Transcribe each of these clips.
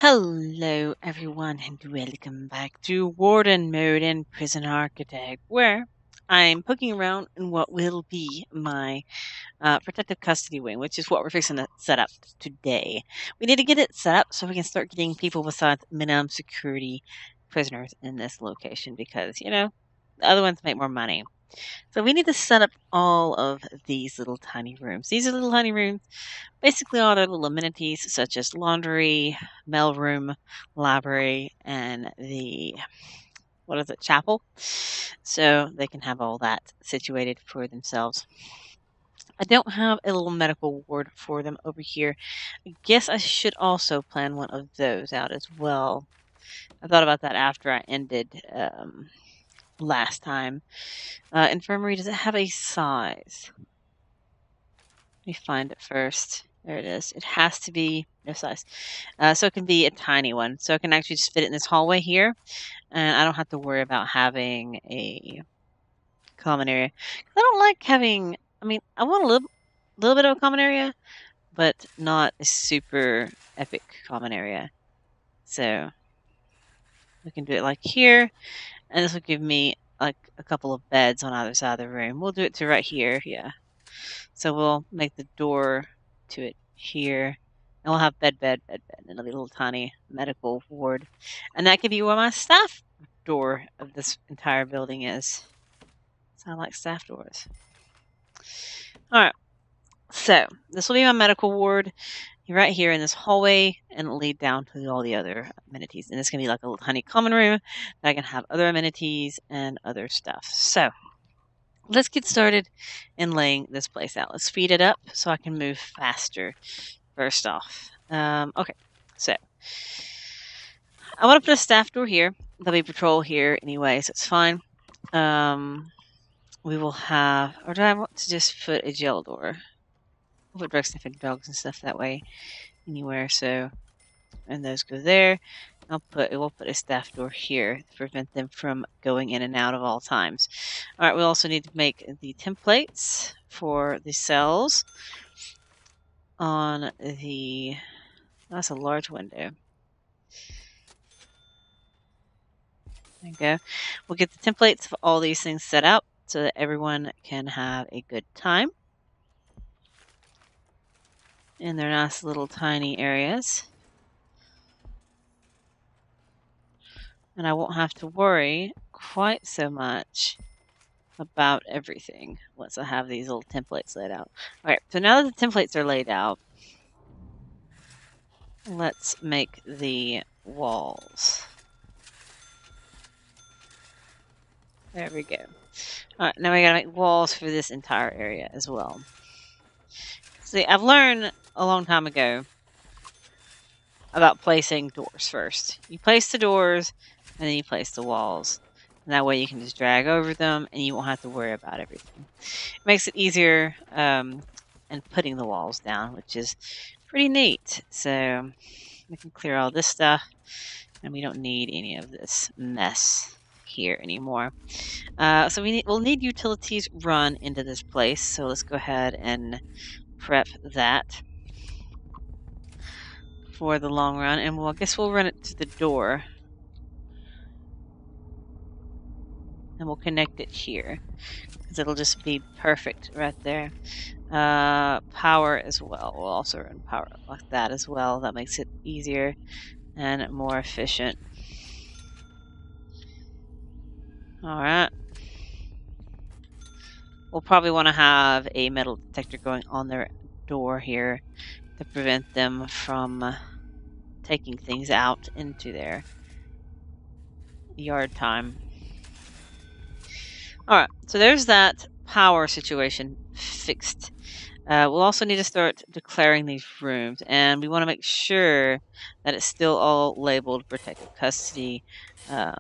Hello, everyone, and welcome back to Warden mode in Prison Architect, where I'm poking around in what will be my protective custody wing, which is what we're fixing to set up today. We need to get it set up so we can start getting people besides minimum security prisoners in this location because, the other ones make more money. So we need to set up all of these little tiny rooms. These are little tiny rooms. Basically, all their little amenities such as laundry, mailroom, library, and the chapel. So they can have all that situated for themselves. I don't have a little medical ward for them over here. I guess I should also plan one of those out as well. I thought about that after I ended last time. Infirmary, does it have a size? Let me find it first. There it is. It has to be no size. So it can be a tiny one. So I can actually just fit it in this hallway here. And I don't have to worry about having a common area. I don't like having, I want a little bit of a common area, but not a super epic common area. So we can do it like here. And this will give me like a couple of beds on either side of the room. We'll do it to right here. Yeah. So we'll make the door to it here. And we'll have bed, and a little tiny medical ward. And that could be where my staff door of this entire building is. So I like staff doors. Alright. So this will be my medical ward. You're right here in this hallway and it'll lead down to all the other amenities. And it's going to be like a little tiny common room that I can have other amenities and other stuff. So let's get started in laying this place out. Let's speed it up so I can move faster first off. Okay, so I want to put a staff door here. There'll be patrol here anyway, so it's fine. We will have, or do I want to just put a jail door? We'll put drug sniffing dogs and stuff that way anywhere, so, and those go there. We'll put a staff door here to prevent them from going in and out of all times. All right, we also need to make the templates for the cells on the, that's a large window. There you go. We'll get the templates for all these things set up so that everyone can have a good time in their nice little tiny areas. And I won't have to worry quite so much about everything once I have these little templates laid out. Alright, so now that the templates are laid out, let's make the walls. There we go. Alright, now we gotta make walls for this entire area as well. See, I've learned a long time ago about placing doors first. You place the doors, and then you place the walls. And that way you can just drag over them, and you won't have to worry about everything. It makes it easier in putting the walls down, which is pretty neat. So we can clear all this stuff, and we don't need any of this mess here anymore. So we'll need utilities run into this place. So let's go ahead and prep that for the long run, and I guess we'll run it to the door. And we'll connect it here, because it'll just be perfect right there. Power as well. We'll also run power like that as well. That makes it easier and more efficient. Alright. We'll probably want to have a metal detector going on their door here to prevent them from taking things out into their yard time. Alright, so there's that power situation fixed. We'll also need to start declaring these rooms, and we want to make sure that it's still all labeled protective custody by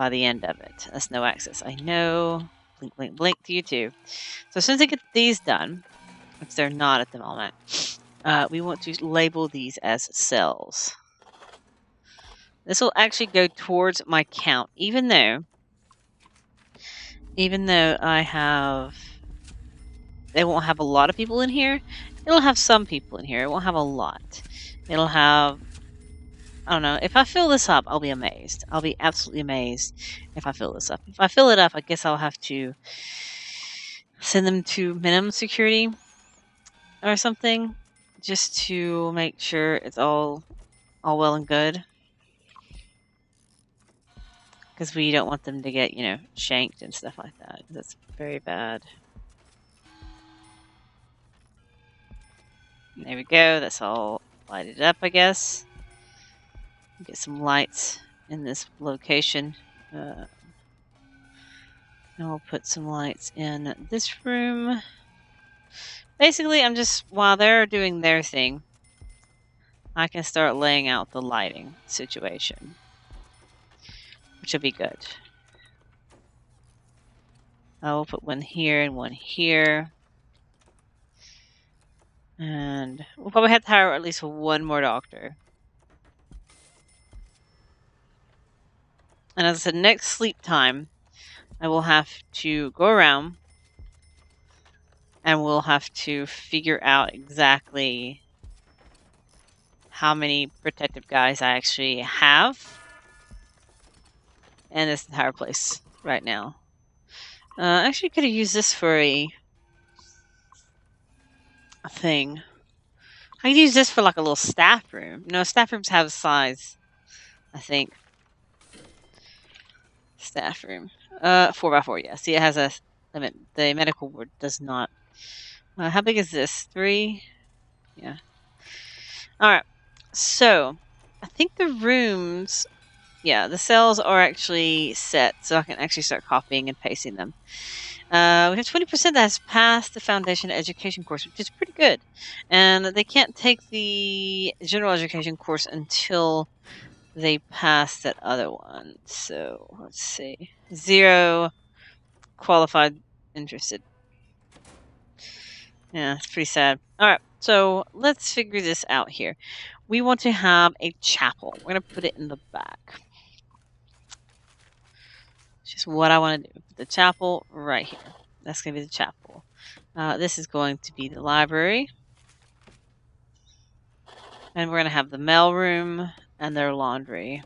the end of it. That's no access. I know. Blink, blink, blink to you too. So as soon as I get these done, which they're not at the moment, we want to label these as cells. This will actually go towards my count, even though they won't have a lot of people in here. It'll have some people in here. It won't have a lot. It'll have, I don't know, if I fill this up, I'll be amazed. I'll be absolutely amazed if I fill this up. If I fill it up, I guess I'll have to send them to minimum security or something, just to make sure it's all well and good. Because we don't want them to get, shanked and stuff like that. That's very bad. There we go. That's all lighted up, I guess. Get some lights in this location. And we'll put some lights in this room. Basically, while they're doing their thing, I can start laying out the lighting situation, which will be good. I will put one here and one here. And we'll probably have to hire at least one more doctor. And as I said, next sleep time, I will have to go around and we'll have to figure out exactly how many protective guys I actually have in this entire place right now. Actually, could have used this for a thing. I could use this for like a little staff room. No, staff rooms have a size, I think. Staff room. 4x4, yeah. See, it has a limit. The medical ward does not. How big is this? 3? Yeah. Alright. So, I think the rooms... Yeah, the cells are actually set, so I can actually start copying and pasting them. We have 20% that has passed the foundation education course, which is pretty good. And they can't take the general education course until they pass that other one. So, let's see. 0 qualified interested. Yeah, it's pretty sad. Alright, so let's figure this out here. We want to have a chapel. We're going to put it in the back. It's just what I want to do. The chapel right here. That's going to be the chapel. This is going to be the library. And we're going to have the mail room and their laundry.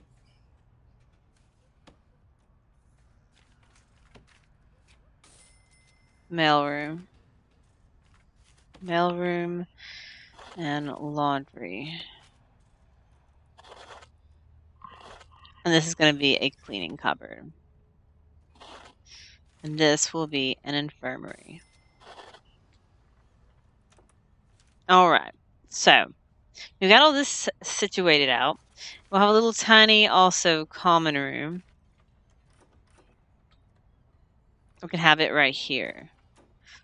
Mail room. Mail room and laundry. And this is going to be a cleaning cupboard. And this will be an infirmary. Alright, so we've got all this situated out. We'll have a little tiny, also, common room. We can have it right here.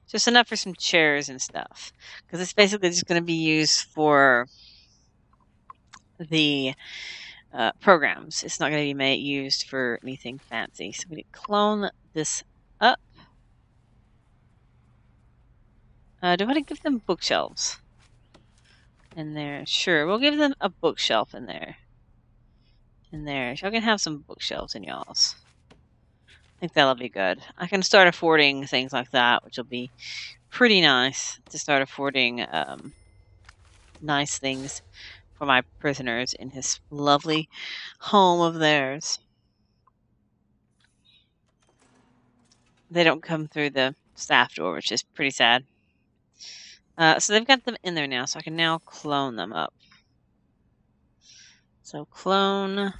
Just enough for some chairs and stuff. Because it's basically just going to be used for the programs. It's not going to be used for anything fancy. So we need to clone this up. Do I want to give them bookshelves in there? Sure, we'll give them a bookshelf in there. Y'all can have some bookshelves in y'all's. I think that'll be good. I can start affording things like that, which will be pretty nice to start affording nice things for my prisoners in his lovely home of theirs. They don't come through the staff door, which is pretty sad. So they've got them in there now, so I can now clone them up. So clone.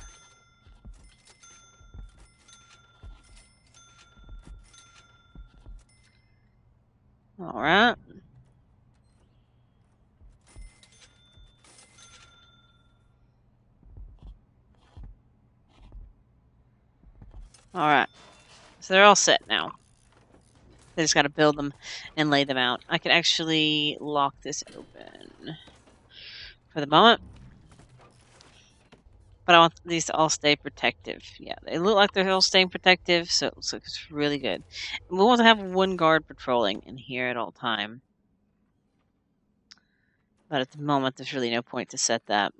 Alright. Alright. So they're all set now. They just got to build them and lay them out. I can actually lock this open for the moment. But I want these to all stay protective. Yeah, they look like they're all staying protective, so it looks like it's really good. And we want to have one guard patrolling in here at all time. But at the moment, there's really no point to set that.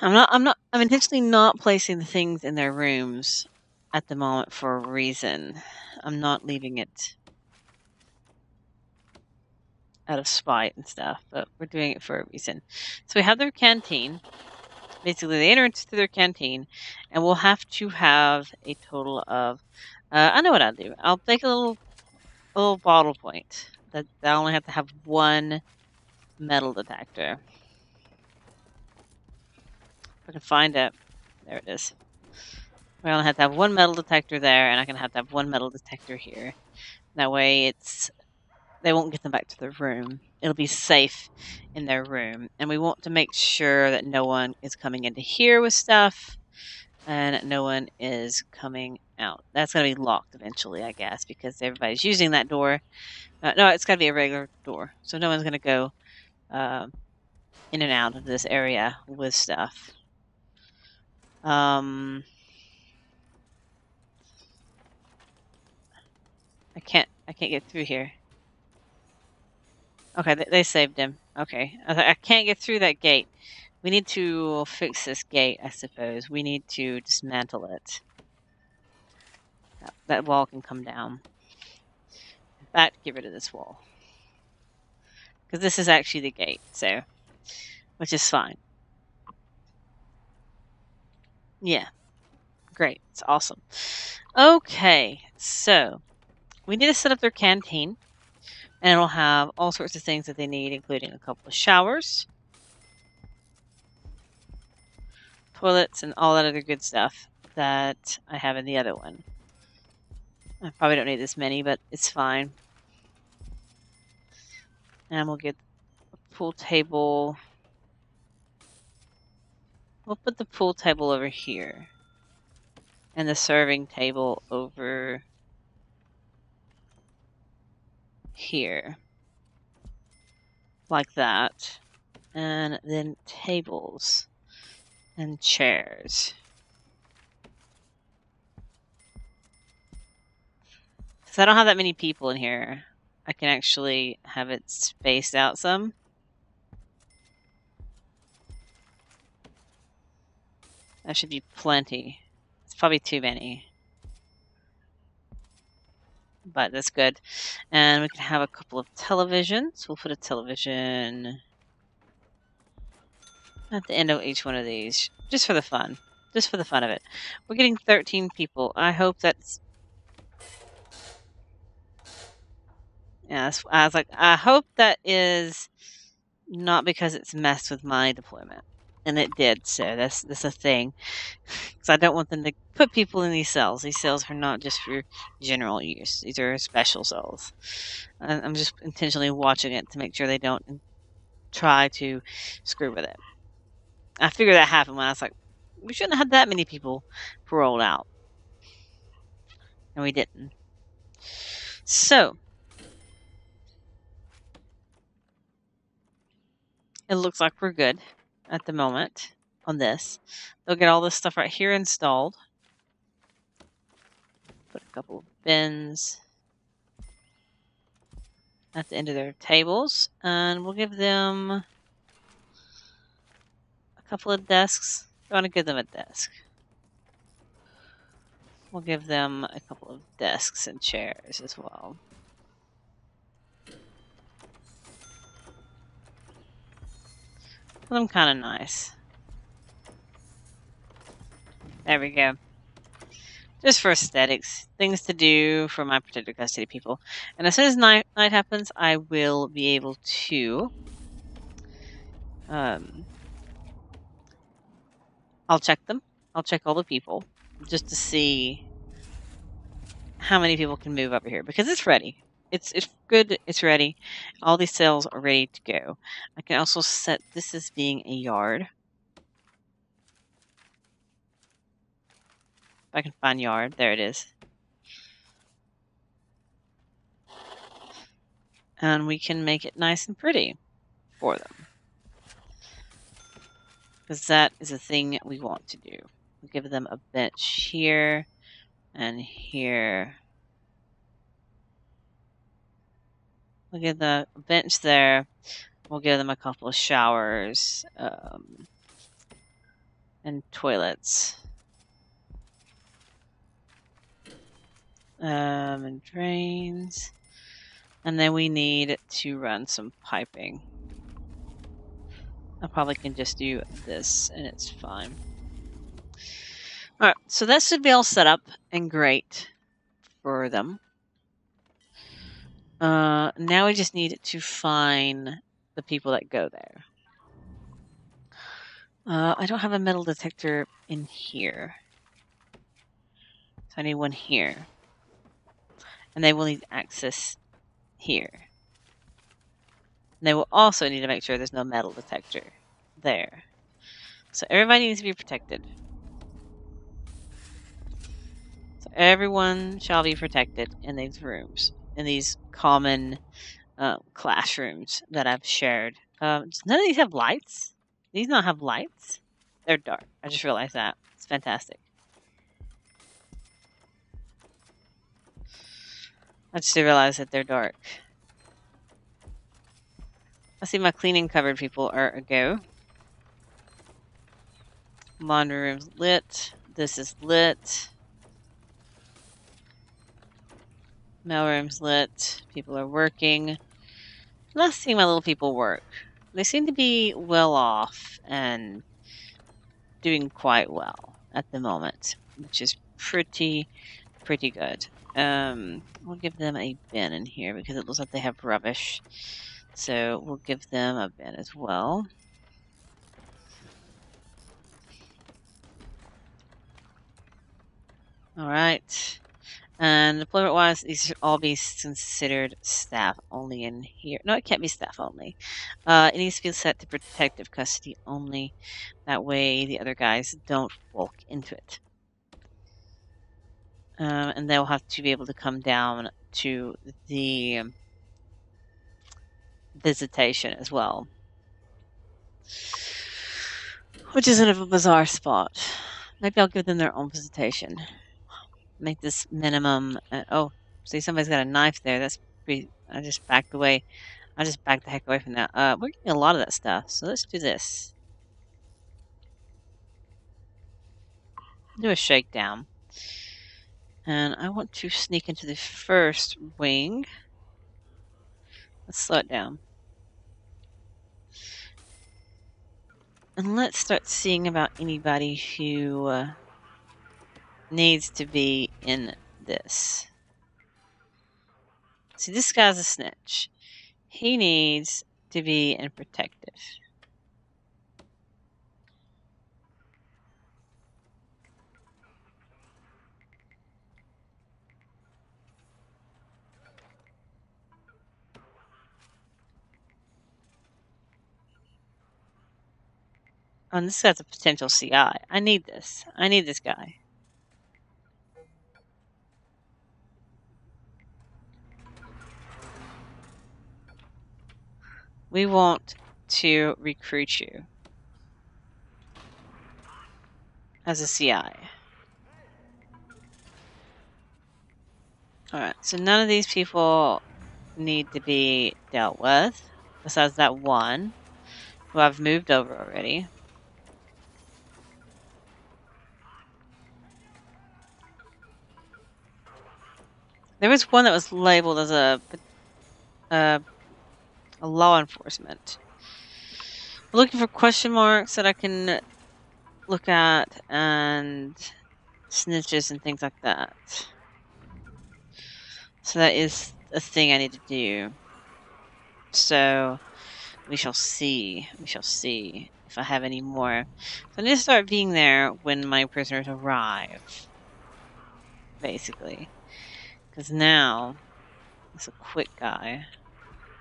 I'm intentionally not placing the things in their rooms at the moment for a reason. I'm not leaving it out of spite and stuff, but we're doing it for a reason. So we have their canteen. Basically, the entrance to their canteen, and we'll have to have a total of. I know what I'll do. I'll make a little bottle point that I only have to have one metal detector. If I can find it, there it is. We only have to have one metal detector there, and I can have to have one metal detector here. That way, they won't get them back to their room. It'll be safe in their room, and we want to make sure that no one is coming into here with stuff. And no one is coming out. That's going to be locked eventually, I guess, because everybody's using that door. No, it's got to be a regular door. So no one's going to go in and out of this area with stuff. I can't get through here. Okay, they saved him. Okay. I can't get through that gate. We need to fix this gate, I suppose. We need to dismantle it. That wall can come down. In fact, get rid of this wall. Because this is actually the gate, so... Which is fine. Yeah. Great. It's awesome. Okay, so... We need to set up their canteen. And it'll have all sorts of things that they need, including a couple of showers, toilets, and all that other good stuff that I have in the other one. I probably don't need this many, but it's fine. And we'll get a pool table. We'll put the pool table over here. And the serving table over here. Like that. And then tables and chairs. So I don't have that many people in here. I can actually have it spaced out some. That should be plenty. It's probably too many. But that's good. And we can have a couple of televisions. We'll put a television at the end of each one of these. Just for the fun. Just for the fun of it. We're getting 13 people. I hope that's... Yeah, I was like, I hope that is not because it's messed with my deployment. And it did, so that's a thing. Because I don't want them to put people in these cells. These cells are not just for general use. These are special cells. I'm just intentionally watching it to make sure they don't try to screw with it. I figured that happened when I was like, we shouldn't have had that many people paroled out. And we didn't. So, it looks like we're good at the moment on this. They'll get all this stuff right here installed. Put a couple of bins at the end of their tables. And we'll give them a couple of desks. I want to give them a desk. We'll give them a couple of desks and chairs as well. Them kind of nice. There we go. Just for aesthetics. Things to do for my protected custody people. And as soon as night happens, I will be able to... I'll check them. I'll check all the people. Just to see how many people can move over here. Because it's ready. It's good. It's ready. All these cells are ready to go. I can also set this as being a yard. If I can find yard. There it is. And we can make it nice and pretty for them. Because that is a thing we want to do. We'll give them a bench here and here. We'll give them a bench there. We'll give them a couple of showers and toilets. And drains. And then we need to run some piping. I probably can just do this and it's fine. Alright, so that should be all set up and great for them. Now we just need to find the people that go there. I don't have a metal detector in here. So I need one here. And they will need access here. And they will also need to make sure there's no metal detector there. So everybody needs to be protected. So everyone shall be protected in these rooms, in these common classrooms that I've shared. Does none of these have lights? These not have lights? They're dark. I just realized that. It's fantastic. I just realized that they're dark. I see my cleaning cupboard people are a go. Laundry room's lit. This is lit. Mailroom's lit. People are working. Not seeing my little people work. They seem to be well off and doing quite well at the moment, which is pretty good. We'll give them a bin in here because it looks like they have rubbish. So we'll give them a bin as well. Alright. And deployment-wise, these should all be considered staff only in here. No, it can't be staff only. It needs to be set to protective custody only. That way the other guys don't walk into it. And they'll have to be able to come down to the visitation as well. Which is in a bizarre spot. Maybe I'll give them their own visitation. Make this minimum. Oh, see, somebody's got a knife there. That's pretty. I just backed away. I just backed the heck away from that. We're getting a lot of that stuff. So let's do this. Do a shakedown. And I want to sneak into the first wing. Let's slow it down. And let's start seeing about anybody who needs to be in this. See, this guy's a snitch. He needs to be in protective. Oh, and this guy's a potential CI. I need this. I need this guy. We want to recruit you as a CI. Alright, so none of these people need to be dealt with, besides that one, who I've moved over already. There was one that was labeled as a law enforcement. I'm looking for question marks that I can look at and snitches and things like that. So that is a thing I need to do. So we shall see. We shall see if I have any more. So I need to start being there when my prisoners arrive. Basically. Because now it's a quick guy.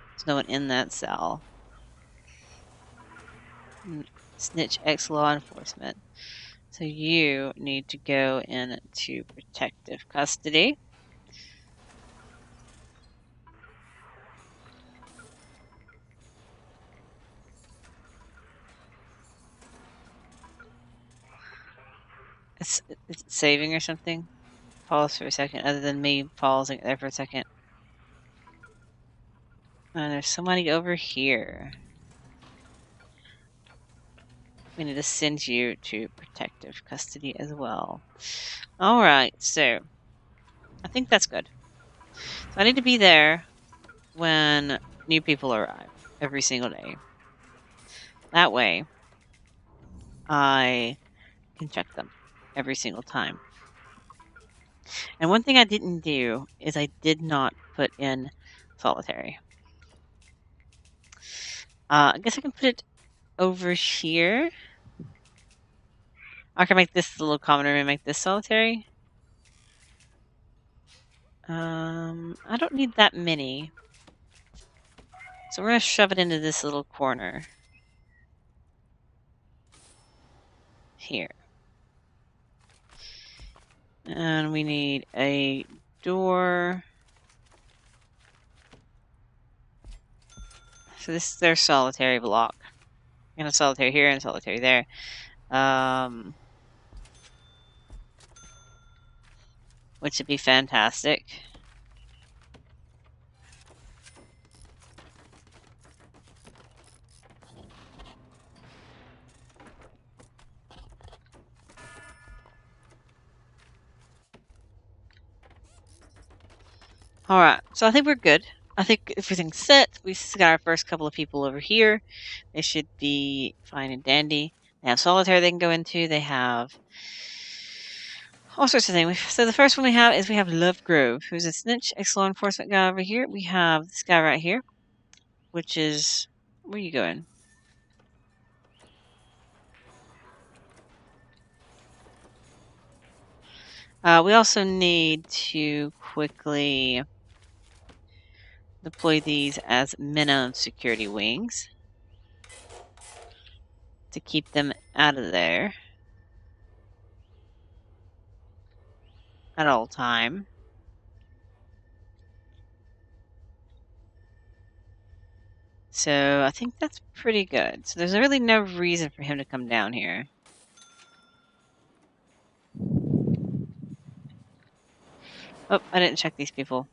There's no one in that cell. Snitch X law enforcement. So you need to go into protective custody. Is it saving or something? Pause for a second, other than me pausing there for a second. There's somebody over here. We need to send you to protective custody as well. Alright, so I think that's good. So I need to be there when new people arrive every single day. That way, I can check them every single time. And one thing I didn't do is I did not put in solitary. I guess I can put it over here. I can make this a little common room and make this solitary. I don't need that many. So we're going to shove it into this little corner. Here. And we need a door. So this is their solitary block. And a solitary here and a solitary there. Which would be fantastic. Alright, so I think we're good. I think everything's set. We got our first couple of people over here. They should be fine and dandy. They have solitaire they can go into. They have all sorts of things. So the first one we have Love Grove, who's a snitch, ex-law enforcement guy over here. We have this guy right here, which is... Where are you going? We also need to quickly deploy these as minimum security wings to keep them out of there at all time. So I think that's pretty good. So there's really no reason for him to come down here. Oh, I didn't check these people.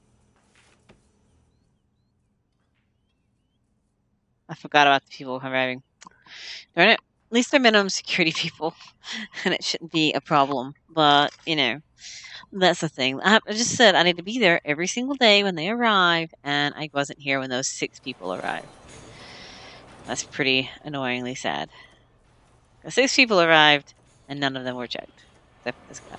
I forgot about the people arriving. Darn it. At least they're minimum security people, and it shouldn't be a problem. But, you know, that's the thing. I just said I need to be there every single day when they arrive, and I wasn't here when those 6 people arrived. That's pretty annoyingly sad. 6 people arrived, and none of them were checked. Except for this guy.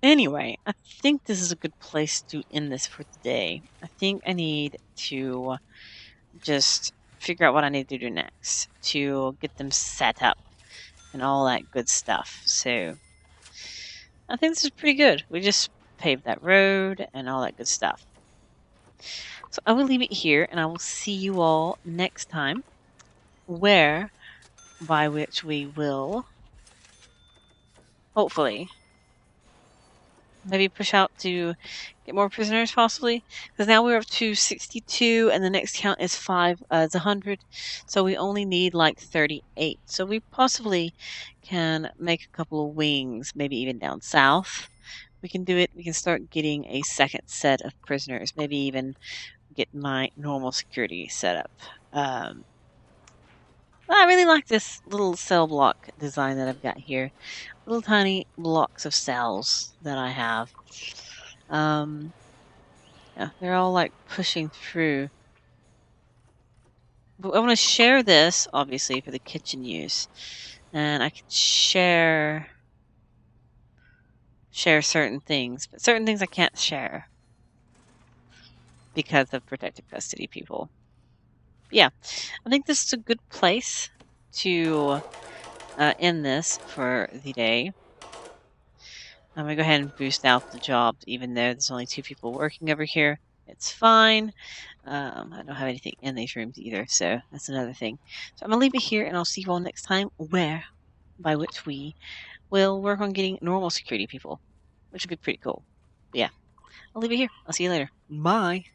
Anyway, I think this is a good place to end this for today. I think I need to just figure out what I need to do next to get them set up and all that good stuff. So I think this is pretty good. We just paved that road and all that good stuff. So I will leave it here, and I will see you all next time, by which we will hopefully maybe push out to get more prisoners, possibly, because now we're up to 62, and the next count is 100. So we only need like 38. So we possibly can make a couple of wings, maybe even down south. We can do it. We can start getting a second set of prisoners. Maybe even get my normal security set up. I really like this little cell block design that I've got here. Little tiny blocks of cells that I have. Yeah, they're all like pushing through. But I want to share this, obviously, for the kitchen use. And I can share certain things, but certain things I can't share because of protective custody people. But yeah, I think this is a good place to end this for the day. I'm going to go ahead and boost out the job, even though there's only 2 people working over here. It's fine. I don't have anything in these rooms either, so that's another thing. So I'm going to leave it here, and I'll see you all next time, by which we will work on getting normal security people, which would be pretty cool. But yeah, I'll leave it here. I'll see you later. Bye.